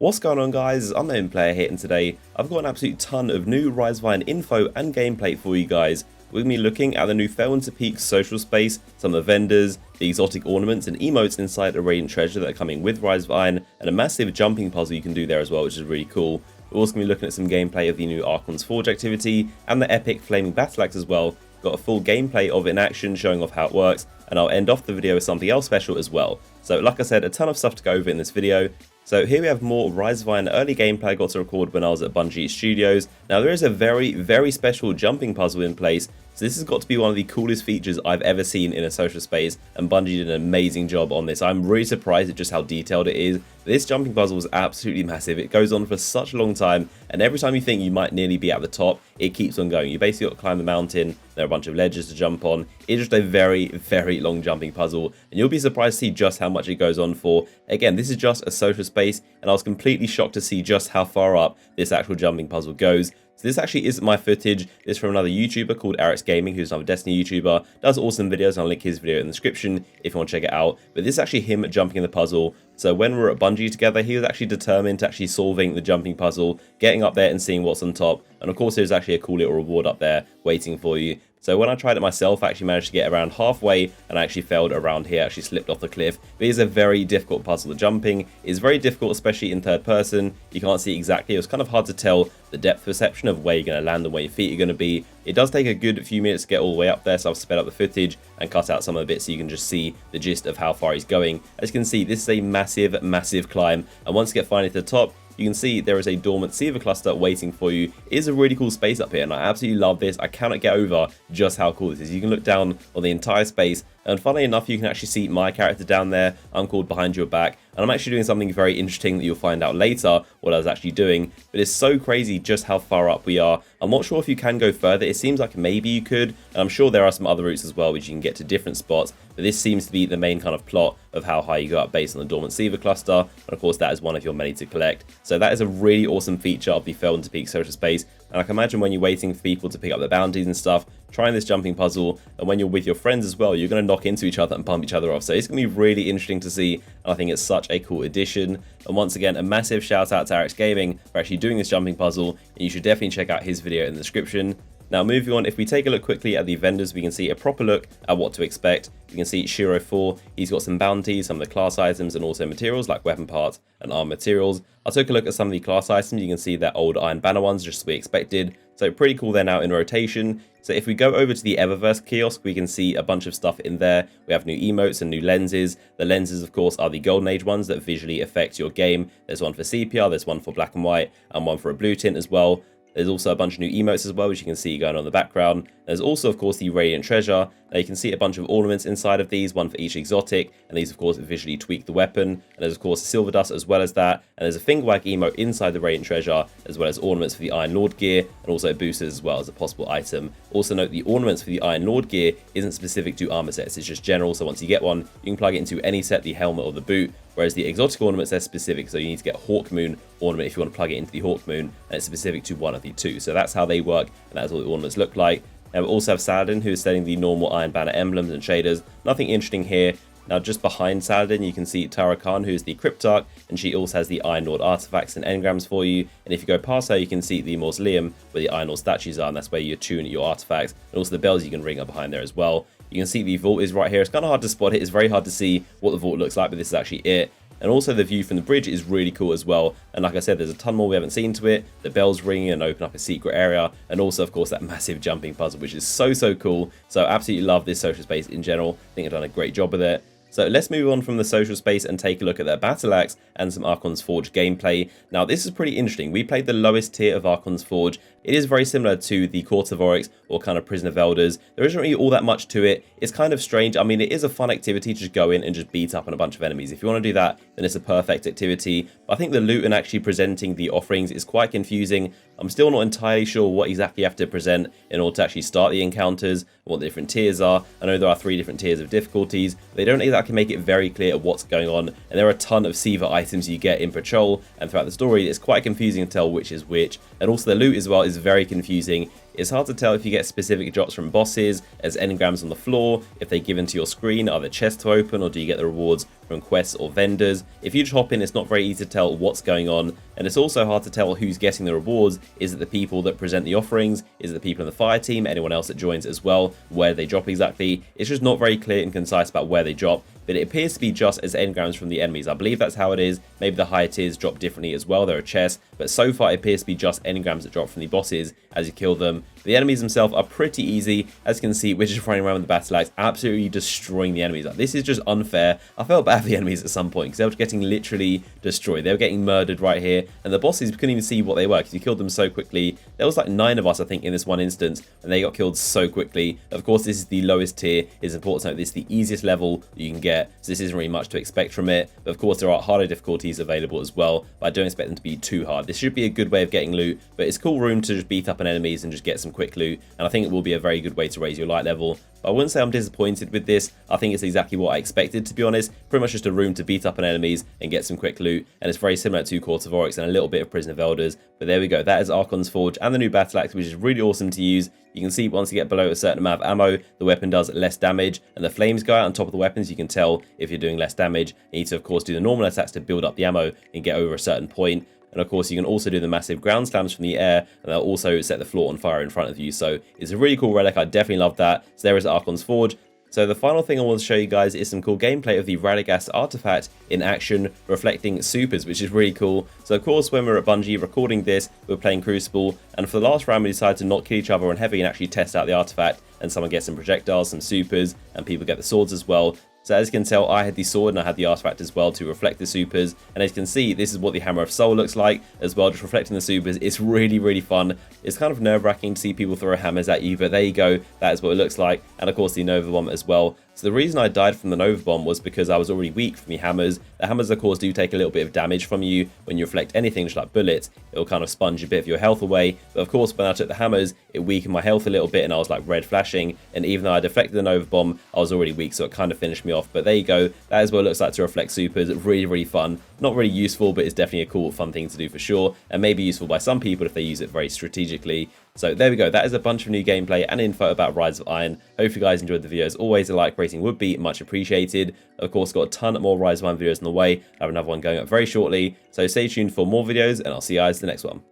What's going on, guys? I'm Main Player here, and today I've got an absolute ton of new Rise of Iron info and gameplay for you guys. We're going to be looking at the new Felwinter Peak social space, some of the vendors, the exotic ornaments and emotes inside the Radiant Treasure that are coming with Rise of Iron, and a massive jumping puzzle you can do there as well, which is really cool. We're also going to be looking at some gameplay of the new Archons Forge activity and the epic Flaming Battle Axe as well. Got a full gameplay of it in action showing off how it works, and I'll end off the video with something else special as well. So like I said, a ton of stuff to go over in this video. So here we have more Rise of Iron early gameplay I got to record when I was at Bungie Studios. Now there is a very special jumping puzzle in place, so this has got to be one of the coolest features I've ever seen in a social space, and Bungie did an amazing job on this. I'm really surprised at just how detailed it is. This jumping puzzle was absolutely massive. It goes on for such a long time, and every time you think you might nearly be at the top, it keeps on going. You basically got to climb the mountain, there are a bunch of ledges to jump on. It's just a very long jumping puzzle, and you'll be surprised to see just how much it goes on for. Again, this is just a social space, and I was completely shocked to see just how far up this actual jumping puzzle goes. So this actually isn't my footage. This is from another YouTuber called Archons Gaming, who's another Destiny YouTuber. Does awesome videos, and I'll link his video in the description if you want to check it out. But this is actually him jumping in the puzzle. So when we were at Bungie together, he was actually determined to actually solving the jumping puzzle, getting up there and seeing what's on top. And of course, there's actually a cool little reward up there waiting for you. So when I tried it myself, I actually managed to get around halfway, and I actually failed around here, actually slipped off the cliff. But it is a very difficult puzzle. The jumping is very difficult, especially in third person. You can't see exactly. It was kind of hard to tell the depth perception of where you're going to land and where your feet are going to be. It does take a good few minutes to get all the way up there, so I've sped up the footage and cut out some of the bits so you can just see the gist of how far he's going. As you can see, this is a massive climb, and once you get finally to the top, you can see there is a dormant Seaver cluster waiting for you. It is a really cool space up here, and I absolutely love this. I cannot get over just how cool this is. You can look down on the entire space, and funnily enough, you can actually see my character down there. I'm called Behind Your Back, and I'm actually doing something very interesting that you'll find out later what I was actually doing. But it's so crazy just how far up we are. I'm not sure if you can go further. It seems like maybe you could, and I'm sure there are some other routes as well which you can get to different spots. But this seems to be the main kind of plot of how high you go up based on the dormant Seaver cluster, and of course that is one of your many to collect. So that is a really awesome feature of the Felwinter Peak social space, and I can imagine when you're waiting for people to pick up their bounties and stuff, trying this jumping puzzle, and when you're with your friends as well, you're going to knock into each other and bump each other off. So it's going to be really interesting to see, and I think it's such a cool addition. And once again, a massive shout out to Archons Gaming for actually doing this jumping puzzle, and you should definitely check out his video in the description. Now moving on, if we take a look quickly at the vendors, we can see a proper look at what to expect. You can see Shiro 4, he's got some bounties, some of the class items, and also materials like weapon parts and arm materials. I took a look at some of the class items. You can see they're old Iron Banner ones, just as we expected. So pretty cool, they're now in rotation. So if we go over to the Eververse kiosk, we can see a bunch of stuff in there. We have new emotes and new lenses. The lenses, of course, are the Golden Age ones that visually affect your game. There's one for sepia, there's one for black and white, and one for a blue tint as well. There's also a bunch of new emotes as well, which you can see going on in the background. There's also, of course, the Radiant Treasure. Now you can see a bunch of ornaments inside of these, one for each exotic, and these, of course, visually tweak the weapon. And there's, of course, Silver Dust as well as that. And there's a Fingerwag emote inside the Radiant Treasure, as well as ornaments for the Iron Lord gear, and also boosters as well as a possible item. Also note the ornaments for the Iron Lord gear isn't specific to armor sets, it's just general, so once you get one, you can plug it into any set, the helmet or the boot. Whereas the exotic ornaments, they're specific, so you need to get a Hawk Moon ornament if you want to plug it into the Hawk Moon, and it's specific to one of the two. So that's how they work, and that's what the ornaments look like. Now we also have Saladin, who is selling the normal Iron Banner emblems and shaders. Nothing interesting here. Now just behind Saladin, you can see Tara Khan, who is the Cryptarch, and she also has the Iron Lord artifacts and engrams for you. And if you go past her, you can see the Mausoleum, where the Iron Lord statues are, and that's where you tune your artifacts. And also the bells you can ring are behind there as well. You can see the vault is right here. It's kind of hard to spot it. It's very hard to see what the vault looks like, but this is actually it. And also the view from the bridge is really cool as well. And like I said, there's a ton more we haven't seen to it. The bells ringing and open up a secret area. And also, of course, that massive jumping puzzle, which is so cool. So I absolutely love this social space in general. I think I've done a great job with it. So let's move on from the social space and take a look at their Battle Axe and some Archons Forge gameplay. Now this is pretty interesting. We played the lowest tier of Archons Forge. It is very similar to the Court of Oryx or kind of Prison of Elders. There isn't really all that much to it. It's kind of strange. I mean, it is a fun activity to just go in and just beat up on a bunch of enemies. If you want to do that, then it's a perfect activity. But I think the loot and actually presenting the offerings is quite confusing. I'm still not entirely sure what exactly you have to present in order to actually start the encounters, what the different tiers are. I know there are 3 different tiers of difficulties. They don't exactly make it very clear what's going on, and there are a ton of Seaver items you get in patrol, and throughout the story it's quite confusing to tell which is which. And also the loot as well is very confusing. It's hard to tell if you get specific drops from bosses as engrams on the floor, if they're given to your screen, are the chests to open, or do you get the rewards from quests or vendors. If you just hop in, it's not very easy to tell what's going on, and it's also hard to tell who's getting the rewards. Is it the people that present the offerings? Is it the people in the fire team? Anyone else that joins as well? Where they drop exactly? It's just not very clear and concise about where they drop, but it appears to be just as engrams from the enemies. I believe that's how it is. Maybe the higher tiers drop differently as well. There are chests, but so far it appears to be just engrams that drop from the bosses as you kill them. The enemies themselves are pretty easy. As you can see, we're just running around with the battle axe, absolutely destroying the enemies. Like, this is just unfair. I felt bad for the enemies at some point because they were getting literally destroyed. They were getting murdered right here, and the bosses couldn't even see what they were because you killed them so quickly. There was like 9 of us, I think, in this one instance, and they got killed so quickly. Of course, this is the lowest tier. It's important to note this is the easiest level you can get, so this isn't really much to expect from it. But of course, there are harder difficulties available as well, but I don't expect them to be too hard. This should be a good way of getting loot, but it's cool room to just beat up on enemies and just get some quick loot, and I think it will be a very good way to raise your light level. But I wouldn't say I'm disappointed with this. I think it's exactly what I expected, to be honest. Pretty much just a room to beat up on enemies and get some quick loot, and it's very similar to Court of Oryx and a little bit of Prison of Elders. But there we go, that is Archons Forge and the new battle axe, which is really awesome to use. You can see once you get below a certain amount of ammo, the weapon does less damage, and the flames go out on top of the weapons. You can tell if you're doing less damage. You need to, of course, do the normal attacks to build up the ammo and get over a certain point. And of course, you can also do the massive ground slams from the air, and they'll also set the floor on fire in front of you. So it's a really cool relic. I definitely love that. So there is Archons Forge. So the final thing I want to show you guys is some cool gameplay of the Radagast artifact in action, reflecting supers, which is really cool. So of course, when we're at Bungie recording this, we're playing Crucible, and for the last round we decided to not kill each other on heavy and actually test out the artifact, and someone gets some projectiles, some supers, and people get the swords as well. So as you can tell, I had the sword and I had the artifact as well to reflect the supers. And as you can see, this is what the Hammer of Soul looks like as well, just reflecting the supers. It's really, really fun. It's kind of nerve-wracking to see people throw hammers at you, but there you go. That is what it looks like. And of course, the Nova Bomb as well. So the reason I died from the Nova Bomb was because I was already weak from the hammers. The hammers, of course, do take a little bit of damage from you when you reflect anything, just like bullets. It'll kind of sponge a bit of your health away. But of course, when I took the hammers, it weakened my health a little bit and I was like red flashing. And even though I deflected the Nova Bomb, I was already weak, so it kind of finished me off. But there you go. That is what it looks like to reflect supers. Really, really fun. Not really useful, but it's definitely a cool, fun thing to do for sure. And maybe useful by some people if they use it very strategically. So there we go, that is a bunch of new gameplay and info about Rise of Iron. Hope you guys enjoyed the video. As always, a like rating would be much appreciated. Of course, got a ton more Rise of Iron videos on the way. I have another one going up very shortly. So stay tuned for more videos, and I'll see you guys in the next one.